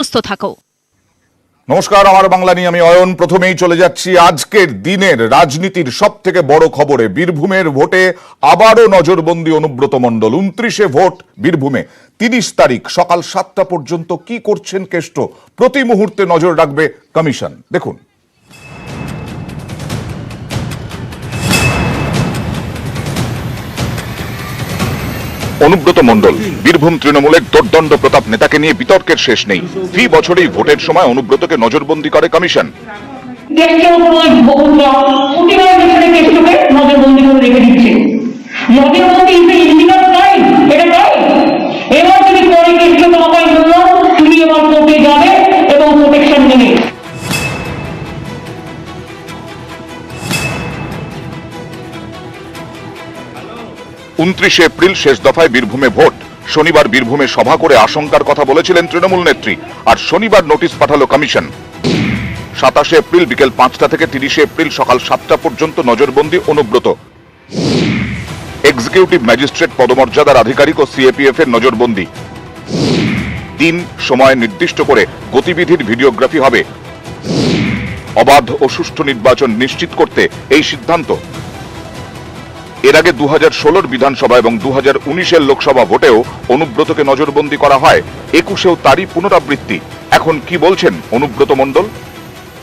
সুস্থ থাকো। নমস্কার, আমার বাংলা নিয়ে আমি অয়ন। প্রথমেই চলে যাচ্ছি আজকের দিনের রাজনীতির সব থেকে বড় খবরে। বীরভূমের ভোটে আবারও নজরবন্দি অনুব্রত মণ্ডল। 29-এ ভোট বীরভূমে। 30 তারিখ সকাল 7টা পর্যন্ত কি করছেন কেষ্ট, প্রতি মুহূর্তে নজর রাখবে কমিশন। দেখুন। অনুব্রত মণ্ডল, বীরভূম তৃণমূলের দোর্দণ্ড প্রতাপ নেতাকে নিয়ে বিতর্কের শেষ নেই। ফি বছরেই ভোটের সময় অনুব্রতকে নজরবন্দি করে কমিশন। এপ্রিল শেষ দফায় বীরভূমে ভোট। শনিবার বীরভূমে সভা করে আশঙ্কার কথা বলেছিলেন তৃণমূল নেত্রী, আর শনিবার নোটিশ পাঠালো কমিশন। 27 এপ্রিল বিকেল 5টা থেকে 30 এপ্রিল সকাল 7টা পর্যন্ত নজরবন্দি অনুব্রত। এক্সিকিউটিভ ম্যাজিস্ট্রেট পদমর্যাদার আধিকারিক ও সিএপিএফ এর নজরবন্দি। দিন সময় নির্দিষ্ট করে গতিবিধির ভিডিওগ্রাফি হবে। অবাধ ও সুষ্ঠু নির্বাচন নিশ্চিত করতে এই সিদ্ধান্ত। এর আগে 2016 বিধানসভা এবং 2019 লোকসভা ভোটেও অনুব্রতকে নজরবন্দি করা হয়। 21-এও তারই পুনরাবৃত্তি। এখন কি বলছেন অনুব্রত মণ্ডল?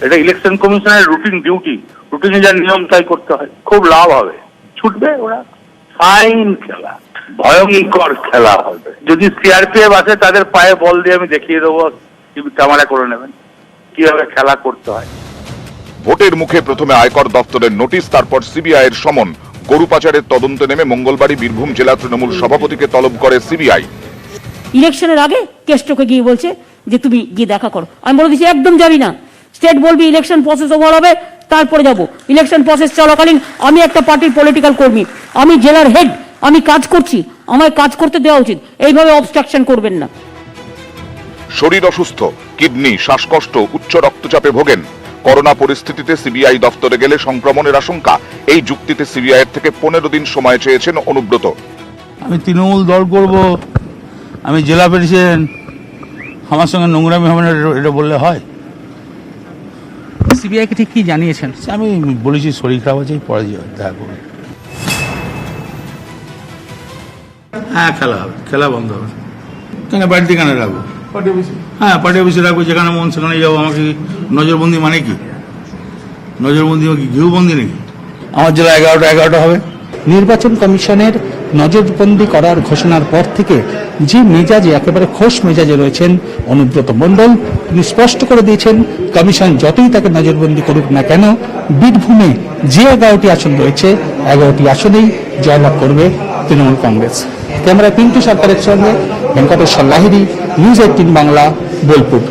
এটা ইলেকশন কমিশনের রুটিন ডিউটি, রুটিনে যা নিয়ম তাই করতে হয়। খুব লাভ হবে, ছুটবে ওরা, ফাইন খেলা, ভয়ঙ্কর খেলা হবে। যদি সিআরপিএফ আসে তাদের পায়ে বল দিয়ে আমি দেখিয়ে দেবো, ক্যামেরা করে নেবেন কিভাবে খেলা করতে হয়। ভোটের মুখে প্রথমে আয়কর দপ্তরের নোটিশ, তারপর সিবিআই এর সমন। গরু পাচারের তদন্তে নেমে মঙ্গলবারই বীরভূম জেলা তৃণমূল সভাপতিকে তলব করে সিবিআই। ইলেকশনের আগে কেষ্টকে গিয়ে বলছে যে তুমি গিয়ে দেখা করো। আমি বলে দিচ্ছি একদম যাবি না। স্টেট বলবি ইলেকশন প্রসেস ওভার হবে, তারপরে যাব। ইলেকশন প্রসেস চলাকালীন আমি একটা পার্টির পলিটিক্যাল কর্মী, আমি জেলার হেড, আমি কাজ করছি, আমায় কাজ করতে দেওয়া উচিত। এইভাবে অবস্ট্রাকশন করবেন না। শরীর অসুস্থ, কিডনি, শ্বাসকষ্ট, উচ্চ রক্তচাপে ভোগেন। করোনা পরিস্থিতিতে সিবিআই দপ্তরে গেলে সংক্রমণের আশঙ্কা। এই যুক্তিতে সিবিআই এর থেকে 15 দিন সময় চেয়েছেন অনুব্রত। আমি তৃণমূল দল করব, আমি জেলা প্রেসিডেন্ট, আমার সঙ্গে নোংরামি হবে না, এটা বললে হয়? সিবিআইকে ঠিক কি জানিয়েছেন? আমি বলেছি শরীর খারাপ আছে, পরে দেখা করবো। হ্যাঁ, খেলা হবে, খেলা বন্ধ হবে। কেন বাড়িতে কেন রাখবো? হ্যাঁ, পার্টি অফিসে রাখবো, যেখানে মন সেখানে যাবো। আমাকে নজরবন্দি মানে কি? নজরবন্দি কি গৃহবন্দি নাকি? আমার জেলা 11টা হবে। নির্বাচন কমিশনের নজরবন্দি করার ঘোষণার পর থেকে যে মেজাজে, একেবারে খোশ মেজাজে রয়েছেন অনুব্রত মণ্ডল, তিনি স্পষ্ট করে দিয়েছেন কমিশন যতই তাকে নজরবন্দি করুক না কেন, বীরভূমে যে 11টি আসন রয়েছে 11টি আসনেই জয়লাভ করবে তৃণমূল কংগ্রেস। ক্যামেরা পিন্টু সরকারের সঙ্গে ভেঙ্কটেশ্বর লাহিড়ী, নিউজ 18 বাংলা, বোলপুর।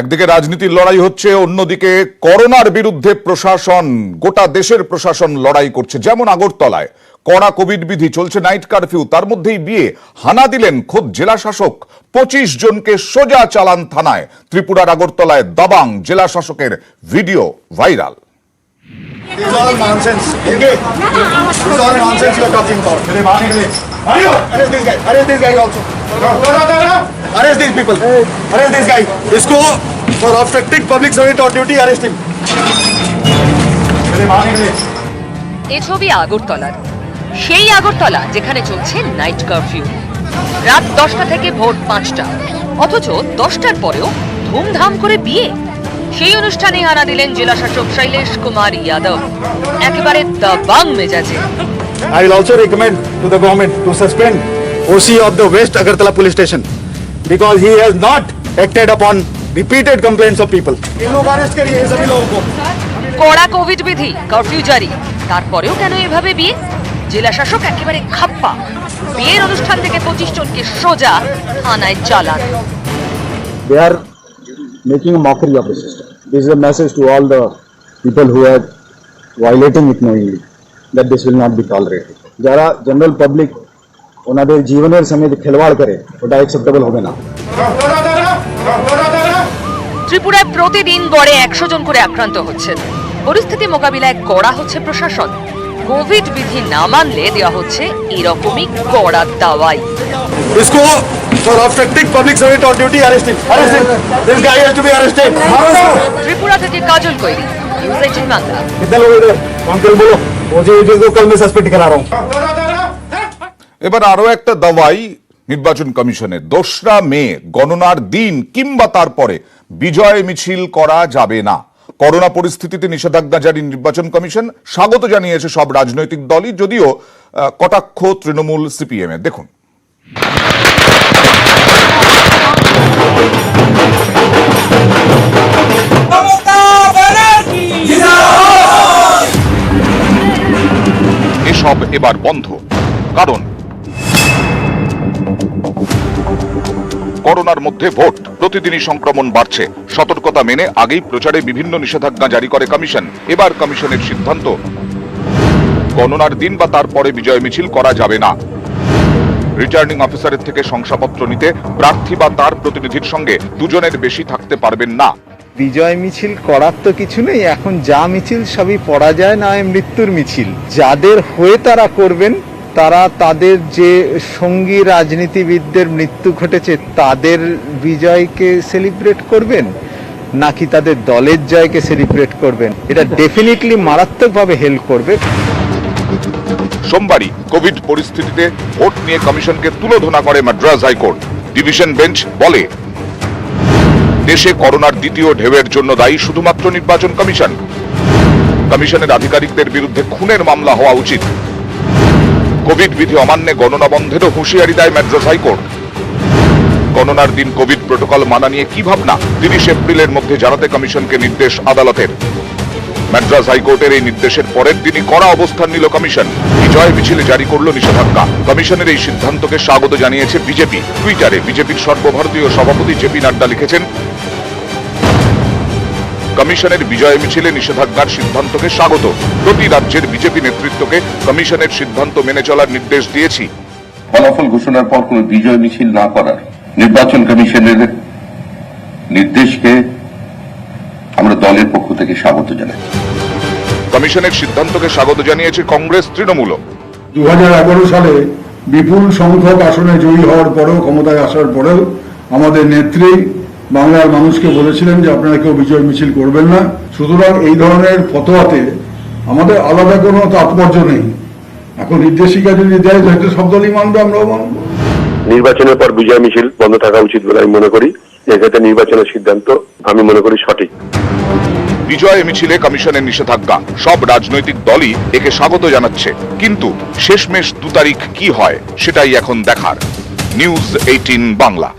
একদিকে রাজনীতির লড়াই হচ্ছে, অন্যদিকে করোনার বিরুদ্ধে প্রশাসন, গোটা দেশের প্রশাসন লড়াই করছে। যেমন আগরতলায় কড়া কোভিড বিধি, চলছে নাইট কারফিউ, তার মধ্যেই বিয়ে। হানা দিলেন খোদ জেলা শাসক, 25 জনকে সোজা চালান থানায়। ত্রিপুরার আগরতলায় দাবাং, জেলা শাসকের video viral. This is all nonsense. This is all nonsense you are talking about. Arrest this guy. Arrest this guy also. Arrest these people. Arrest this guy. Isko for obstructing public service or duty. Arrest him. এ ছবি আগরতলার, সেই আগরতলা যেখানে চলছে night curfew. রাত 10টা থেকে ভোর 5টা, অথচ 10টার পরেও ধুমধাম করে বিয়ে। সেই অনুষ্ঠানে হানা দিলেন জেলা শাসক শৈলেশ কুমার যাদব, একেবারে দাবাং মেজাজে। I will also recommend to the government to suspend OC of the West Agartala police station because he has not acted upon repeated complaints of people. इन लोग अरेस्ट करिए सभी लोगों को। কড়া কোভিড বিধি, কারফিউ জারি, তারপরেও কেন এভাবে বিয়ে? জেলা শাসক একেবারে খাপ্পা। বিয়ের অনুষ্ঠান থেকে 25 জনকে সোজা থানায় চালান। They are making a mockery of the system. This is a message to all the people who are violating it knowingly that this will not be tolerated. যারা জেনারেল পাবলিক ওনাদের জীবনের সঙ্গে খেলবাড় করে, ওটা অ্যাকসেপ্টেবল হবে না। ত্রিপুরায় প্রতিদিন গড়ে 100 জন করে আক্রান্ত হচ্ছেন। পরিস্থিতি মোকাবিলায় কড়া হচ্ছে প্রশাসন। কোভিড বিধি না মানলে দেওয়া হচ্ছে এরকমই কড়া দাওয়াই। इसको For obstructing public service on duty, arrest him. Arrest him. This guy has to be arrested. Tripura থেকে কাজল কৈরি, নিউজ 18 বাংলা। कितने लोग इधर? अंकल बोलो, मुझे को कल मैं सस्पेंड करा रहा हूँ। এবার আরো একটা দাওয়াই নির্বাচন কমিশনের। 2রা মে গণনার দিন কিংবা তারপরে বিজয় মিছিল করা যাবে না। করোনা পরিস্থিতিতে নিষেধাজ্ঞা জারি নির্বাচন কমিশন স্বাগত জানিয়েছে সব রাজনৈতিক দলই, যদিও কটাক্ষ তৃণমূল সিপিএম এর। দেখুন, এসব এবার বন্ধ, কারণ করোনার মধ্যে ভোট, প্রতিদিনই সংক্রমণ বাড়ছে। সতর্কতা মেনে আগেই প্রচারে বিভিন্ন নিষেধাজ্ঞা জারি করে কমিশন। এবার কমিশনের সিদ্ধান্ত, গণনার দিন বা তারপরে বিজয় মিছিল করা যাবে না। রিটার্নিং অফিসারের থেকে শংসাপত্র নিতে প্রার্থী বা তার প্রতিনিধির সঙ্গে 2 জনের বেশি থাকতে পারবেন না। বিজয় মিছিল করার তো কিছু নেই, এখন যা মিছিল সবই পরাজয় নয় মৃত্যুর মিছিল। যাদের হয়ে তারা করবেন, তারা তাদের যে সঙ্গী রাজনীতিবিদদের মৃত্যু ঘটেছে তাদের বিজয়কে সেলিব্রেট করবেন, নাকি তাদের দলের জয়কে সেলিব্রেট করবেন, এটা ডেফিনেটলি মারাত্মকভাবে হেল্প করবে। সোমবারই কোভিড পরিস্থিতিতে ভোট নিয়ে কমিশনকে তুলোধনা করে মাদ্রাজ হাইকোর্ট। ডিভিশন বেঞ্চ বলে, দেশে করোনার দ্বিতীয় ঢেউয়ের জন্য দায়ী শুধুমাত্র নির্বাচন কমিশন। কমিশনের আধিকারিকদের বিরুদ্ধে খুনের মামলা হওয়া উচিত। কোভিড বিধি অমান্যে গণনা বন্ধেরও হুঁশিয়ারি দেয় মাদ্রাজ হাইকোর্ট। গণনার দিন কোভিড প্রোটোকল মানা নিয়ে কি ভাবনা 30 এপ্রিলের মধ্যে জানাতে কমিশনকে নির্দেশ আদালতের। মাদ্রাজ হাইকোর্টের এই নির্দেশের পরের দিনই কড়া অবস্থান নিল কমিশন। বিজয় মিছিলে জারি করলো নিষেধাজ্ঞা। কমিশনের এই সিদ্ধান্তকে স্বাগত জানিয়েছে বিজেপি। টুইটারে বিজেপির সর্বভারতীয় সভাপতি জেপি নাড্ডা লিখেছেন, কমিশনের বিজয় মিছিলে নিষেধাজ্ঞার সিদ্ধান্তকে স্বাগত। প্রতি রাজ্যের বিজেপি নেতৃত্বকে কমিশনের সিদ্ধান্ত মেনে চলার নির্দেশ দিয়েছি। ফলাফল ঘোষণার পর কোনো বিজয় মিছিল না করার নির্বাচন কমিশনের নির্দেশকে আমরা দলের পক্ষ থেকে স্বাগত জানাই। কমিশনের সিদ্ধান্তকে স্বাগত জানিয়েছে কংগ্রেস, তৃণমূল। 2011 সালে বিপুল সংখ্যক আসনে জয়ী হওয়ার পরেও, ক্ষমতায় আসার পরেও আমাদের নেত্রী বাংলার মানুষকে বলেছিলেন যে আপনারা কেউ বিজয় মিছিল করবেন না। সুতরাং এই ধরনের ফতোয়াতে আমাদের আলাদা কোনো তাৎপর্য নেই। এখন নির্দেশিকা যদি দেয় হয়তো সব দলই মানবে, আমরাও মানব। নির্বাচনের পর বিজয় মিছিল বন্ধ থাকা উচিত বলে আমি মনে করি। এক্ষেত্রে নির্বাচনের সিদ্ধান্ত আমি মনে করি সঠিক। বিজয় মিছিলে কমিশনের নিষেধাজ্ঞা, সব রাজনৈতিক দলই একে স্বাগত জানাচ্ছে। কিন্তু শেষমেশ 2 তারিখ কি হয় সেটাই এখন দেখার। নিউজ 18 বাংলা।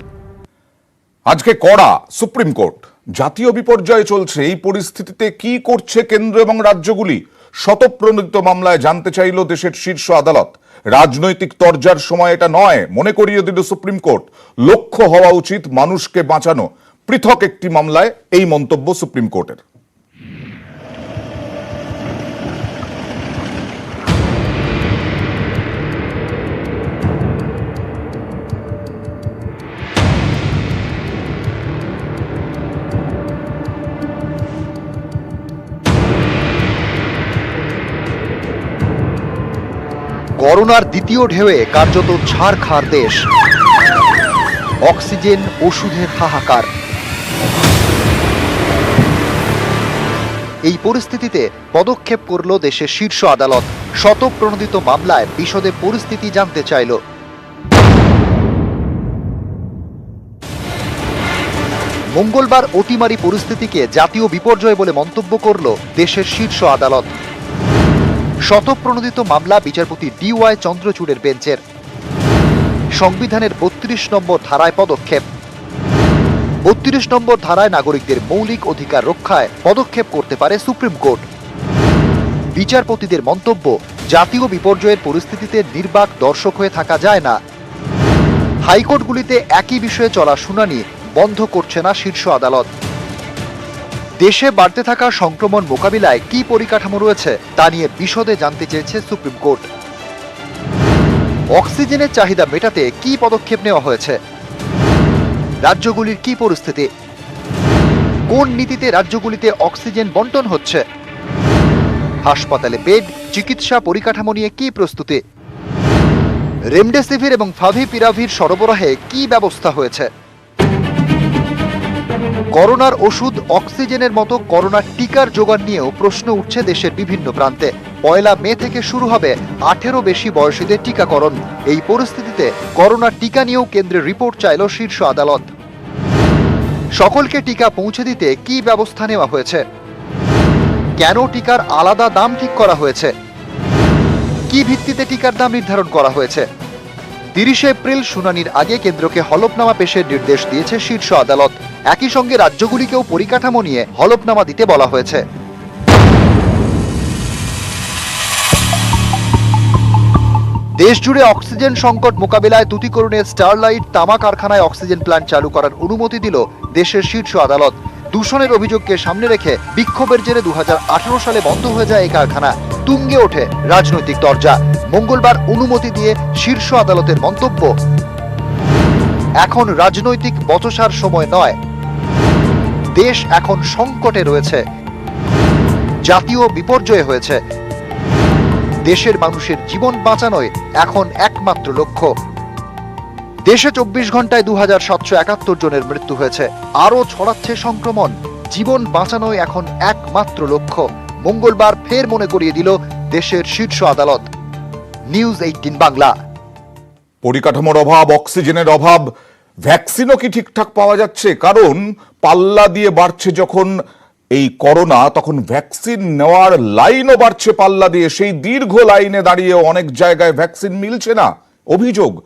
আজকে কড়া সুপ্রিম কোর্ট। জাতীয় বিপর্যয় চলছে, এই পরিস্থিতিতে কি করছে কেন্দ্র এবং রাজ্যগুলি? শতপ্রণোদিত মামলায় জানতে চাইল দেশের শীর্ষ আদালত। রাজনৈতিক তরজার সময় এটা নয়, মনে করিয়ে দিল সুপ্রিম কোর্ট। লক্ষ্য হওয়া উচিত মানুষকে বাঁচানো। পৃথক একটি মামলায় এই মন্তব্য সুপ্রিম কোর্টের। করোনার দ্বিতীয় ঢেউয়ে কার্যত ছাড়খাড় দেশ। অক্সিজেন, ওষুধের হাহাকার। এই পরিস্থিতিতে পদক্ষেপ করল দেশের শীর্ষ আদালত। শতপ্রণোদিত মামলায় বিশদে পরিস্থিতি জানতে চাইল। মঙ্গলবার অতিমারি পরিস্থিতিকে জাতীয় বিপর্যয় বলে মন্তব্য করল দেশের শীর্ষ আদালত। শতপ্রণোদিত মামলা বিচারপতি DY চন্দ্রচূড়ের বেঞ্চের। সংবিধানের 32 নম্বর ধারায় পদক্ষেপ। 32 নম্বর ধারায় নাগরিকদের মৌলিক অধিকার রক্ষায় পদক্ষেপ করতে পারে সুপ্রিম কোর্ট। বিচারপতিদের মন্তব্য, জাতীয় বিপর্যয়ের পরিস্থিতিতে নির্বাক দর্শক হয়ে থাকা যায় না। হাইকোর্টগুলিতে একই বিষয়ে চলা শুনানি বন্ধ করছে না শীর্ষ আদালত। দেশে বাড়তে থাকা সংক্রমণ মোকাবিলায় কি পরিকাঠামো রয়েছে তা নিয়ে বিশদে জানতে চেয়েছে সুপ্রিম কোর্ট। অক্সিজেনের চাহিদা মেটাতে কি পদক্ষেপ নেওয়া হয়েছে, রাজ্যগুলির কি পরিস্থিতি, কোন নীতিতে রাজ্যগুলিতে অক্সিজেন বন্টন হচ্ছে, হাসপাতালে বেড, চিকিৎসা পরিকাঠামো নিয়ে কি প্রস্তুতি, রেমডেসিভির এবং ফাভিপিরাভির সরবরাহে কি ব্যবস্থা হয়েছে? করোনার ওষুধ, অক্সিজেনের মতো করোনার টিকার জোগান নিয়েও প্রশ্ন উঠছে দেশের বিভিন্ন প্রান্তে। 1 মে থেকে শুরু হবে 18 বেশি বয়সীদের টিকাকরণ। এই পরিস্থিতিতে করোনার টিকা নিয়েও কেন্দ্রের রিপোর্ট চাইল শীর্ষ আদালত। সকলকে টিকা পৌঁছে দিতে কি ব্যবস্থা নেওয়া হয়েছে? কেন টিকার আলাদা দাম ঠিক করা হয়েছে? কি ভিত্তিতে টিকার দাম নির্ধারণ করা হয়েছে? 30 এপ্রিল শুনানির আগে কেন্দ্রকে হলফনামা পেশের নির্দেশ দিয়েছে শীর্ষ আদালত। একই সঙ্গে রাজ্যগুলিকেও পরিকাঠামো নিয়ে হলফনামা দিতে বলা হয়েছে। দেশজুড়ে অক্সিজেন সংকট মোকাবিলায় তুতিকোরিনের স্টারলাইট তামা কারখানায় অক্সিজেন প্ল্যান্ট চালু করার অনুমতি দিল দেশের শীর্ষ আদালত। দূষণের অভিযোগকে সামনে রেখে বিক্ষোভের জেরে 2018 সালে বন্ধ হয়ে যায় এই কারখানা। তুঙ্গে ওঠে রাজনৈতিক দরজা। মঙ্গলবার অনুমতি দিয়ে শীর্ষ আদালতের মন্তব্য, এখন রাজনৈতিক বচসার সময় নয়, দেশ এখন সংকটে রয়েছে, জাতীয় বিপর্যয় হয়েছে, দেশের মানুষের জীবন বাঁচানোই এখন একমাত্র লক্ষ্য। দেশে 24 ঘন্টায় 2771 জনের মৃত্যু হয়েছে, আরও ছড়াচ্ছে সংক্রমণ। জীবন বাঁচানোই এখন একমাত্র লক্ষ্য। মঙ্গলবার ফের মনে করিয়ে দিল দেশের শীর্ষ আদালত। নিউজ 18 বাংলা। পরিকাঠামোর অভাব, অক্সিজেনের অভাব, ভ্যাকসিনও কি ঠিকঠাক পাওয়া যাচ্ছে? কারণ পাল্লা দিয়ে বাড়ছে যখন এই করোনা, তখন ভ্যাকসিন নেওয়ার লাইনও বাড়ছে পাল্লা দিয়ে। সেই দীর্ঘ লাইনে দাঁড়িয়ে অনেক জায়গায় ভ্যাকসিন মিলছে না। অভিযোগ